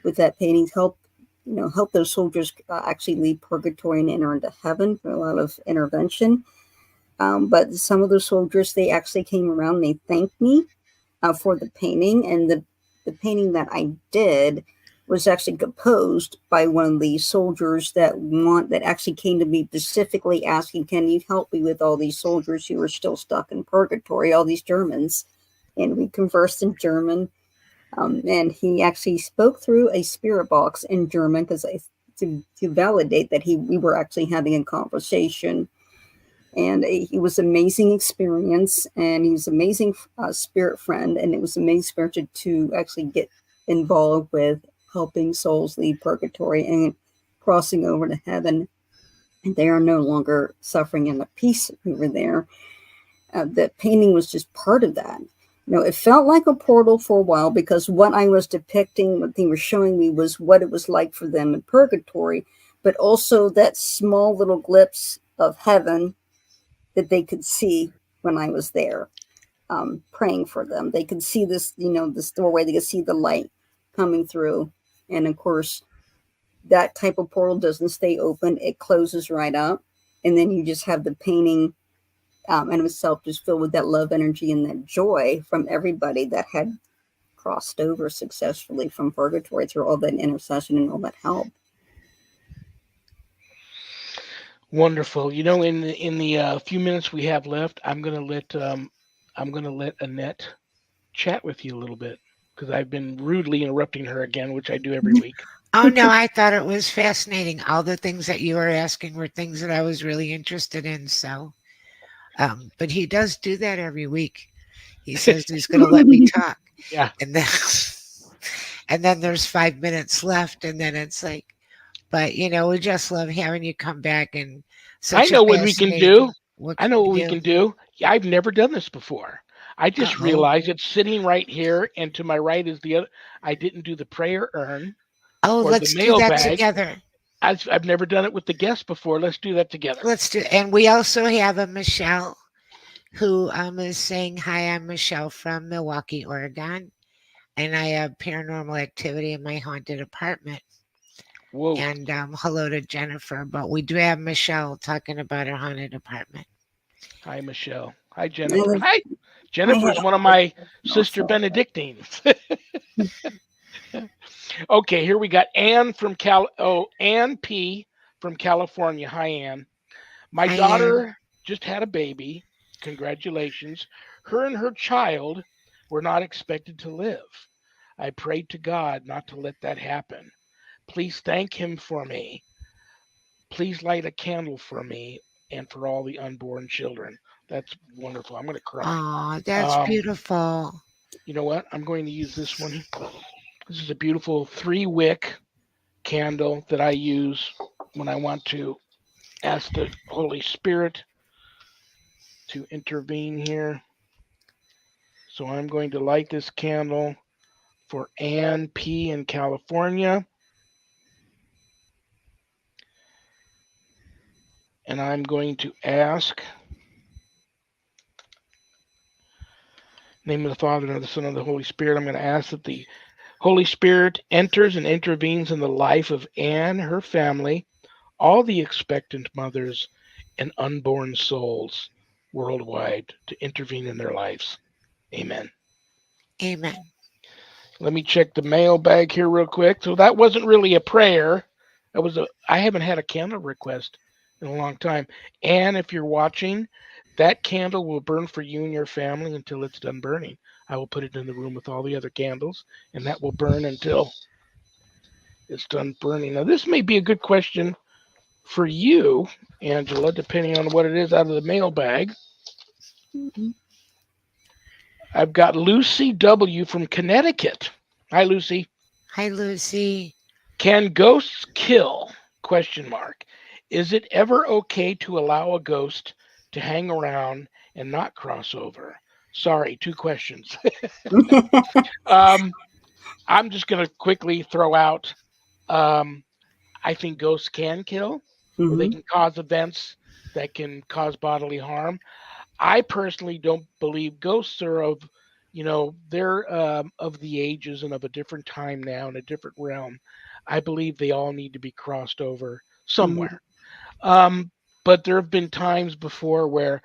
with that painting, help those soldiers actually leave purgatory and enter into heaven for a lot of intervention. But some of those soldiers, they actually came around and they thanked me for the painting, and the painting that I did was actually composed by one of the soldiers that actually came to me specifically asking, "Can you help me with all these soldiers who are still stuck in purgatory, all these Germans?" And we conversed in German, and he actually spoke through a spirit box in German because to validate that we were actually having a conversation. And he was an amazing experience, and he was an amazing spirit friend, and it was amazing spirit to actually get involved with helping souls leave purgatory and crossing over to heaven, and they are no longer suffering in the peace over there. The painting was just part of that. It felt like a portal for a while because what I was depicting, what they were showing me, was what it was like for them in purgatory, but also that small little glimpse of heaven that they could see when I was there, praying for them. They could see this doorway. They could see the light coming through, and of course, that type of portal doesn't stay open; it closes right up, and then you just have the painting and itself just filled with that love energy and that joy from everybody that had crossed over successfully from purgatory through all that intercession and all that help. Wonderful. In the few minutes we have left, I'm gonna let Annette chat with you a little bit because I've been rudely interrupting her again, which I do every week. Oh no, I thought it was fascinating. All the things that you were asking were things that I was really interested in. So, but he does do that every week. He says he's going to let me talk, Yeah, and then and then there's 5 minutes left, and then it's like, but we just love having you come back and I such a know what we can fascinating. do. What I can know we what we do? can do. Yeah, I've never done this before. I Uh just oh. realized it's sitting right here, and to my right is the other. I didn't do the prayer urn Oh, or the let's do mail that bag. together. I've never done it with the guests before. Let's do that together. Let's do. And we also have a Michelle who is saying hi. I'm Michelle from Milwaukee, Oregon, and I have paranormal activity in my haunted apartment. Whoa. And hello to Jennifer. But we do have Michelle talking about her haunted apartment. Hi, Michelle. Hi, Jennifer. And Hi. I had Jennifer's one of my sister also. Benedictines. Okay, here we got Ann from Ann P from California. Hi, Ann. My Hi, Ann. daughter just had a baby. Congratulations. Her and her child were not expected to live. I prayed to God not to let that happen. Please thank him for me. Please light a candle for me and for all the unborn children. That's wonderful. I'm going to cry. Oh, that's Um, beautiful. you know what? I'm going to use this one. This is a beautiful 3-wick candle that I use when I want to ask the Holy Spirit to intervene here. So I'm going to light this candle for Ann P in California. And I'm going to ask, in the name of the Father, and of the Son, and of the Holy Spirit, I'm going to ask that the Holy Spirit enters and intervenes in the life of Anne, her family, all the expectant mothers, and unborn souls worldwide to intervene in their lives. Amen. Amen. Let me check the mailbag here real quick. So that wasn't really a prayer. I haven't had a candle request in a long time. And if you're watching, that candle will burn for you and your family until it's done burning. I will put it in the room with all the other candles, and that will burn until it's done burning. Now, this may be a good question for you, Angela, depending on what it is out of the mailbag. Mhm. I've got Lucy W. from Connecticut. Hi, Lucy. Hi, Lucy. Can ghosts kill? Question mark. Is it ever okay to allow a ghost to hang around and not cross over? Sorry, two questions. um, I'm just going to quickly throw out I think ghosts can kill, or they Mhm. can cause events that can cause bodily harm. I personally don't believe ghosts are they're of the ages and of a different time now in a different realm. I believe they all need to be crossed over Mhm. somewhere. Um, but there have been times before where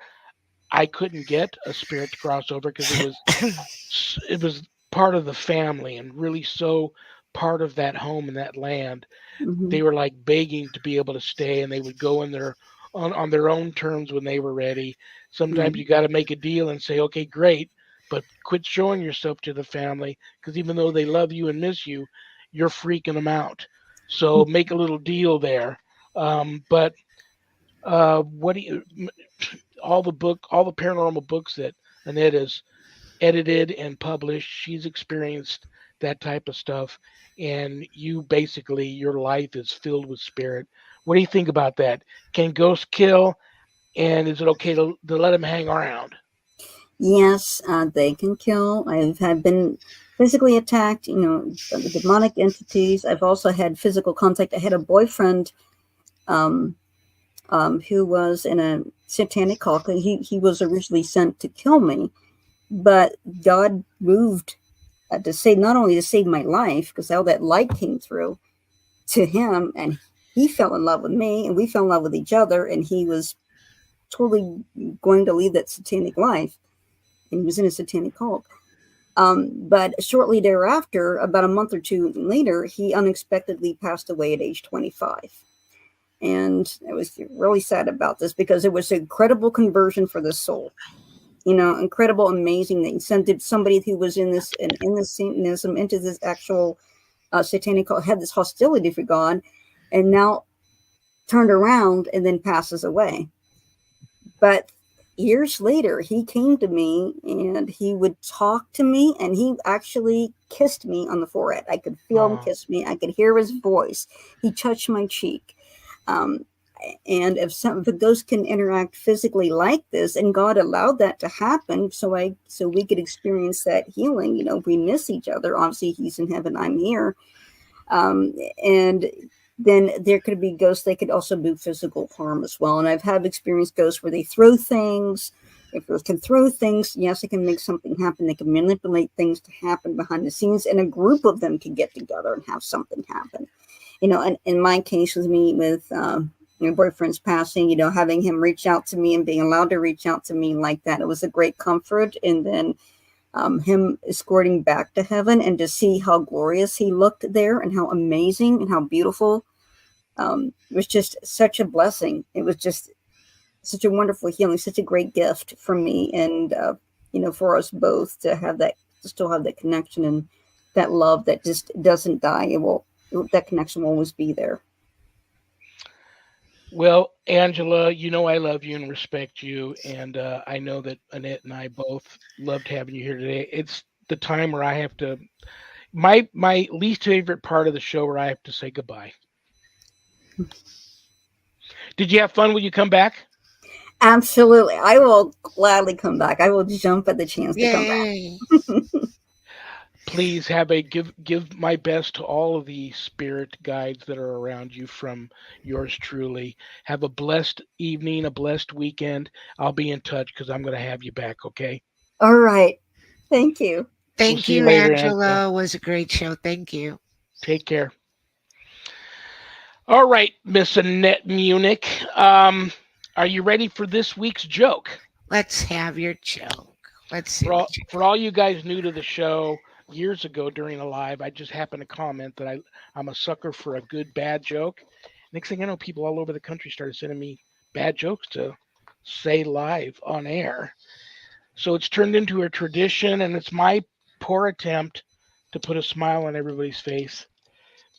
I couldn't get a spirit to cross over because it was part of the family and really so part of that home and that land. Mhm. They were like begging to be able to stay, and they would go in their on their own terms when they were ready. Sometimes Mhm. you got to make a deal and say, okay, great, but quit showing yourself to the family because even though they love you and miss you, you're freaking them out. So make a little deal there. But what do you all the paranormal books that Annette has edited and published, she's experienced that type of stuff, and you basically your life is filled with spirit. What do you think about that? Can ghosts kill, and is it okay to let them hang around? Yes, they can kill. I've had been physically attacked, by the demonic entities. I've also had physical contact. I had a boyfriend um, who was in a satanic cult. He was originally sent to kill me, but God moved to save, not only to save my life, because all that light came through to him, and he fell in love with me, and we fell in love with each other, and he was totally going to leave that satanic life, and he was in a satanic cult. But shortly thereafter, about a month or two later, he unexpectedly passed away at age 25. And I was really sad about this because it was an incredible conversion for the soul. Incredible, amazing. They sent somebody who was in this Satanism into this actual satanic cult, had this hostility for God, and now turned around and then passes away. But years later, he came to me and he would talk to me, and he actually kissed me on the forehead. I could feel him Oh, kiss me. I could hear his voice. He touched my cheek. Um, and if the ghost can interact physically like this, and God allowed that to happen, so we could experience that healing. We miss each other. Obviously, he's in heaven, I'm here. And then there could be ghosts. They could also do physical harm as well. And I've had experienced ghosts where they throw things. If ghosts can throw things, yes, they can make something happen. They can manipulate things to happen behind the scenes, and a group of them can get together and have something happen. And in my case, with me, with my boyfriend's passing, having him reach out to me and being allowed to reach out to me like that, it was a great comfort. And then him escorting back to heaven, and to see how glorious he looked there and how amazing and how beautiful. It was just such a blessing. It was just such a wonderful healing, such a great gift for me, and for us both to have that, to still have that connection and that love that just doesn't die. That connection will always be there. well, Angela, you know I love you and respect you, and I know that Annette and I both loved having you here today. It's the time where I have to my least favorite part of the show where I have to say goodbye. Did you have fun when you come back? Absolutely. I will gladly come back. I will jump at the chance to come Yay. back. Please give my best to all of the spirit guides that are around you from yours truly. Have a blessed evening, a blessed weekend. I'll be in touch because I'm going to have you back. Okay. All right. Thank you. We'll Thank see you you, later, Angela. Angela. It was a great show. Thank you. Take care. All right, Miss Annette Munich. Are you ready for this week's joke? Let's have your joke. Let's see For what all, for all you guys new to the show, years ago during a live, I just happened to comment that I'm a sucker for a good bad joke. Next thing I know, people all over the country started sending me bad jokes to say live on air. So it's turned into a tradition, and it's my poor attempt to put a smile on everybody's face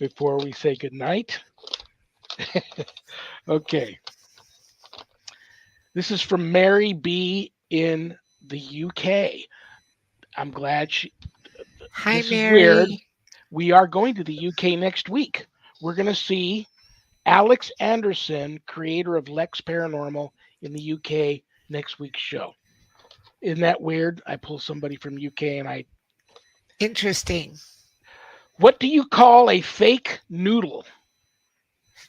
before we say goodnight. Okay. This is from Mary B in the UK. I'm glad Hi, this is weird. Mary. We are going to the UK next week. We're going to see Alex Anderson, creator of Lex Paranormal, in the UK next week's show. Isn't that weird? I pull somebody from UK and I. Interesting. What do you call a fake noodle?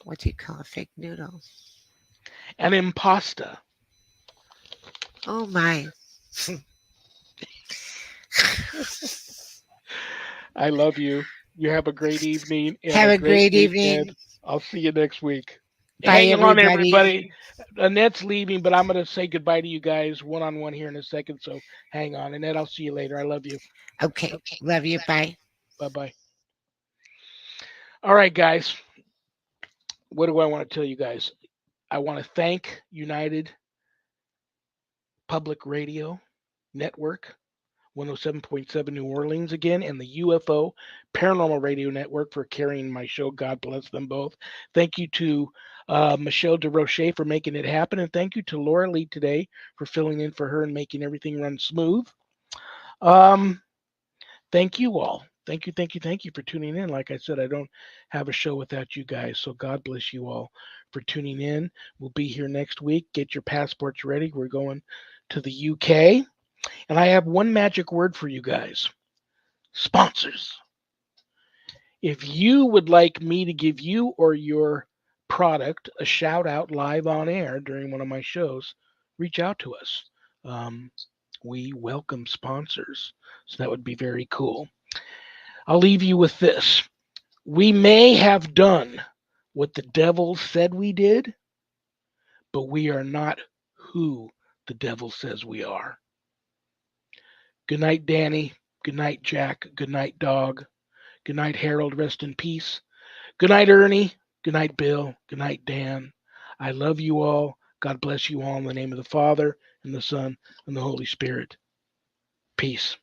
What do you call a fake noodle? An impasta. Oh, my. I love you. You have a great evening and Have a a great great weekend. evening. I'll see you next week. Bye, Hang on, everybody. everybody. Annette's leaving, but I'm going to say goodbye to you guys one on one here in a second. So hang on. Annette, I'll see you later. I love you. Okay. Love you. Bye. Bye bye. All right, guys. What do I want to tell you guys? I want to thank United Public Radio Network, 107.7 New Orleans again, and the UFO Paranormal Radio Network for carrying my show. God bless them both. Thank you to Michelle DeRoche for making it happen, and thank you to Laura Lee today for filling in for her and making everything run smooth. Thank you all. Thank you for tuning in. Like I said, I don't have a show without you guys. So God bless you all for tuning in. We'll be here next week. Get your passports ready. We're going to the UK. And I have one magic word for you guys: sponsors. If you would like me to give you or your product a shout out live on air during one of my shows, reach out to us. Um, we welcome sponsors. So that would be very cool. I'll leave you with this. We may have done what the devil said we did, but we are not who the devil says we are. Good night, Danny. Good night, Jack. Good night, Dog. Good night, Harold. Rest in peace. Good night, Ernie. Good night, Bill. Good night, Dan. I love you all. God bless you all in the name of the Father, and the Son, and the Holy Spirit. Peace.